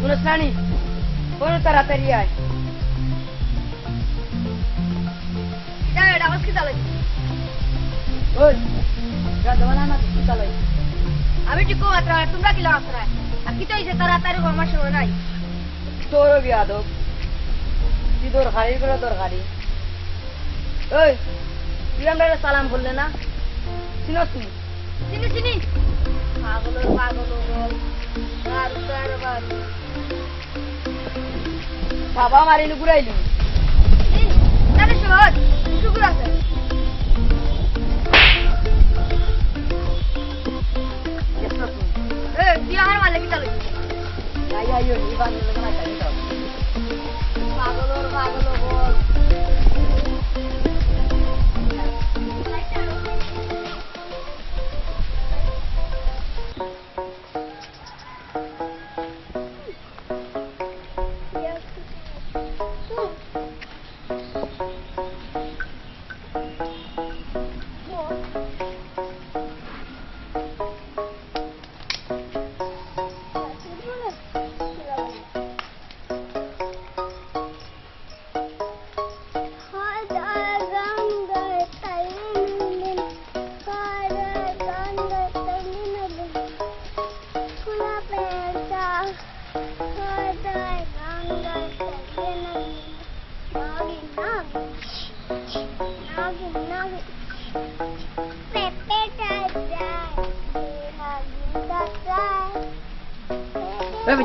শুনছ নানি কোন তাড়াতাড়ি আয় আওয়াজ কি চালাই ওই না কি চালাই আমি ঠিক মাত্রা তোমরা কি লাগাত্রা আর কি তো এই যে তাড়াতাড়ি আমার সময় নাই তোর বিয়াদব কি দরকারি করে দরকারি ওই তুই আমরা সালাম করলে না চিনস নি চিনি চিনি পাগল পাগল বল আর তার বাদ বাবা মারিলু ঘুরাইলু তাহলে সহজ শুকুর আছে dia har malam kita lagi. Ayo, Ivan itu kan ada itu. Pagolor bol.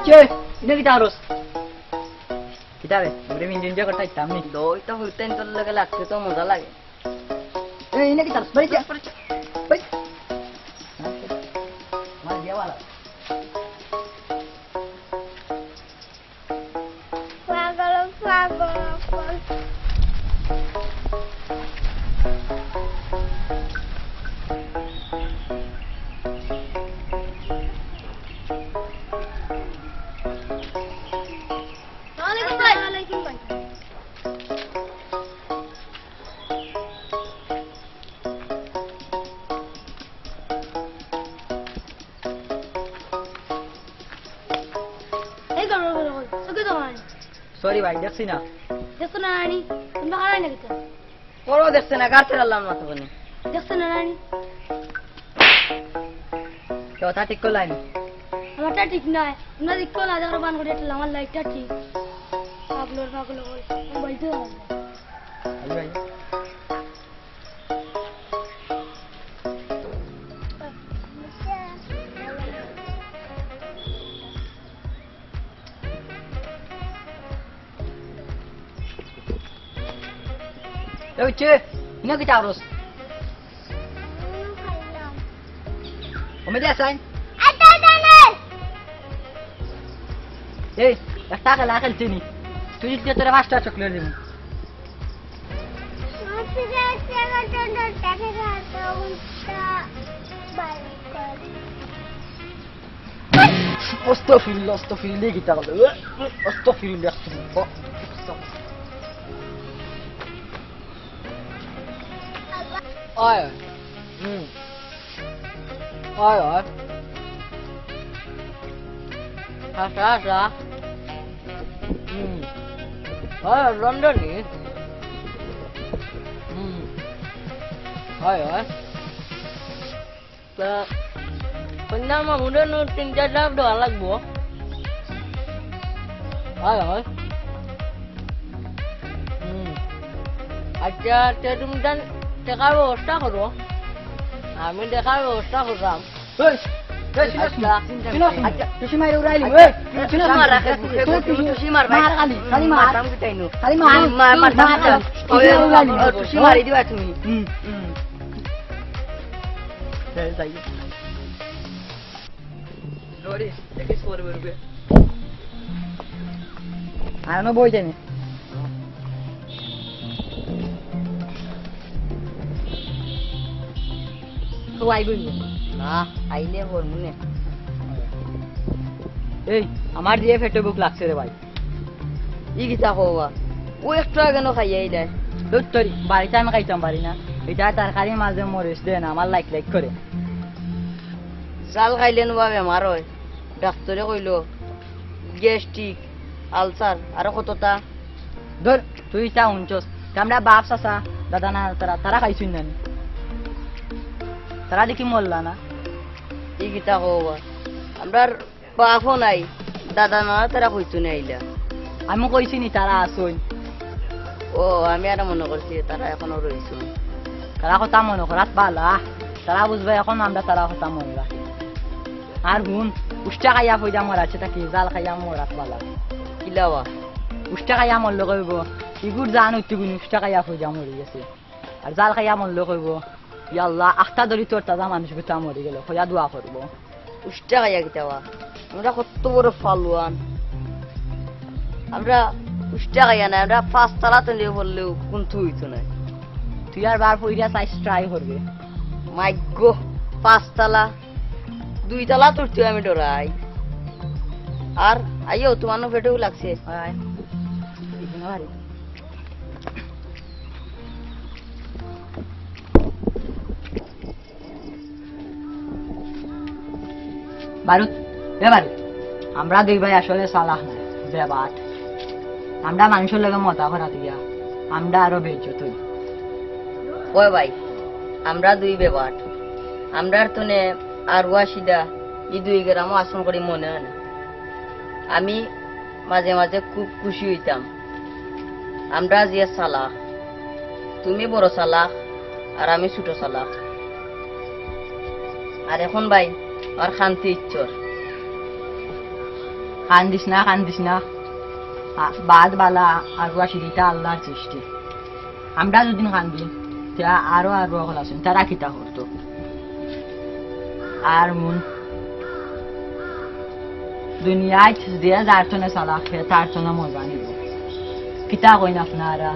Cuy, ini kita harus. Kita deh, beri minjem juga kertas hitam nih. Doh, itu hutan itu lagi itu mau lagi. Ini kita harus beri ya. Beri. Mana dia wala? Fagol. Sorry भाई देखছি না দেখছ না রানী তোমরা হারাই না কিছু পরও দেখছ না গাছের আল্লাহ না তো বনে দেখছ না রানী কথা ঠিক করলাই না আমারটা ঠিক নাই তোমরা দেখো না দেখো বান করে এটা আমার লাইটটা ঠিক পাগলর বল বলতে হবে ভাই Yo, cuy, ini kita harus. Umedi asan? Ada nih. Hey, dah tak lah akal sini. Tu dia tu dah master coklat ni. Masih dah jaga tanda tak kata unta balik. Astaghfirullah kita kalau. Astaghfirullah. Oi. Oi. Asa. London ni. Oi. Pendama muda nu tinggal dah doa lag bo. Oi. Aja terus dan দেখার ব্যবস্থা করো আমি দেখার ব্যবস্থা করলাম বই জানি আইবই না আইলে হরমোনে এই আমার দিয়ে ফেটে বুক লাগছে রে ভাই ই কিতা হওয়া ও একটু কেন খাইয়াই দেয় তোর বাড়িতে আমি খাইতাম পারি না এটা তরকারি মাঝে মরিস দে না আমার লাইক করে চাল খাইলে নো বেমার হয় ডাক্তারে কইলো গ্যাস্ট্রিক আলসার আরো কতটা ধর তুই তা উঞ্চস আমরা বাপ চাচা দাদা না তারা খাইছুন না তারা দেখি মরলা না এই কিতা কবা আমরা বাপও নাই দাদা না তারা কইছু না আইলা আমি কইছি নি তারা আসুন ও আমি আর মনে করছি তারা এখনো রইছু তারা কথা মনে করাত বালা তারা বুঝবে এখন আমরা তারা কথা মনে রাখি আর হুন উষ্টা খাইয়া ফইজা মরাছে তাকে জাল খাইয়া মরাত বালা কিলাওয়া উষ্টা খাইয়া মরলে কইব ইগুর জান উত্তিগুনি উষ্টা খাইয়া ফইজা মরি গেছে আর জাল খাইয়া মরলে কইব ইয়াল্লাহ আখটা ধরি তোর তাজা মানুষ গুতা মরি গেল খোয়া দোয়া করবো উষ্টা খাইয়া কিতাওয়া আমরা কত বড় ফালুয়ান আমরা উষ্টা খাইয়া না আমরা 5 তালা তলে বললেও কোনটু হইতো না তুই আর বার ফইরা চাইস ট্রাই করবে মাইগ্য 5 তালা 2 তালা তুলতে আমি ডরাই আর আইও তোমার পেটেও লাগছে আয় এখানে বাড়ি বারুদ এ বারুদ আমরা দুই ভাই আসলে সালাহ না বেবাট আমরা মানুষের লগে মতা করা দিয়া আমরা আরো বেজ্জত হই ওই ভাই আমরা দুই বেবাট আমরার তনে আর ওয়াসিদা এই 2 গ্রাম আসন করি মনে হয় না আমি মাঝে মাঝে খুব খুশি হইতাম আমরা যে সালাহ তুমি বড় সালাহ আর আমি ছোট সালাহ আর এখন ভাই আর শান্তি ইচ্ছর কান্দিস না বাদ বালা আর ওয়াসিদিটা আল্লাহর সৃষ্টি আমরা যদি কান্দি তা আরো হল আছেন তারা কিতা করতো আর মন দুনিয়ায় যে যার জন্য সালাহ তার জন্য মজা নিব কিতা কইন আপনারা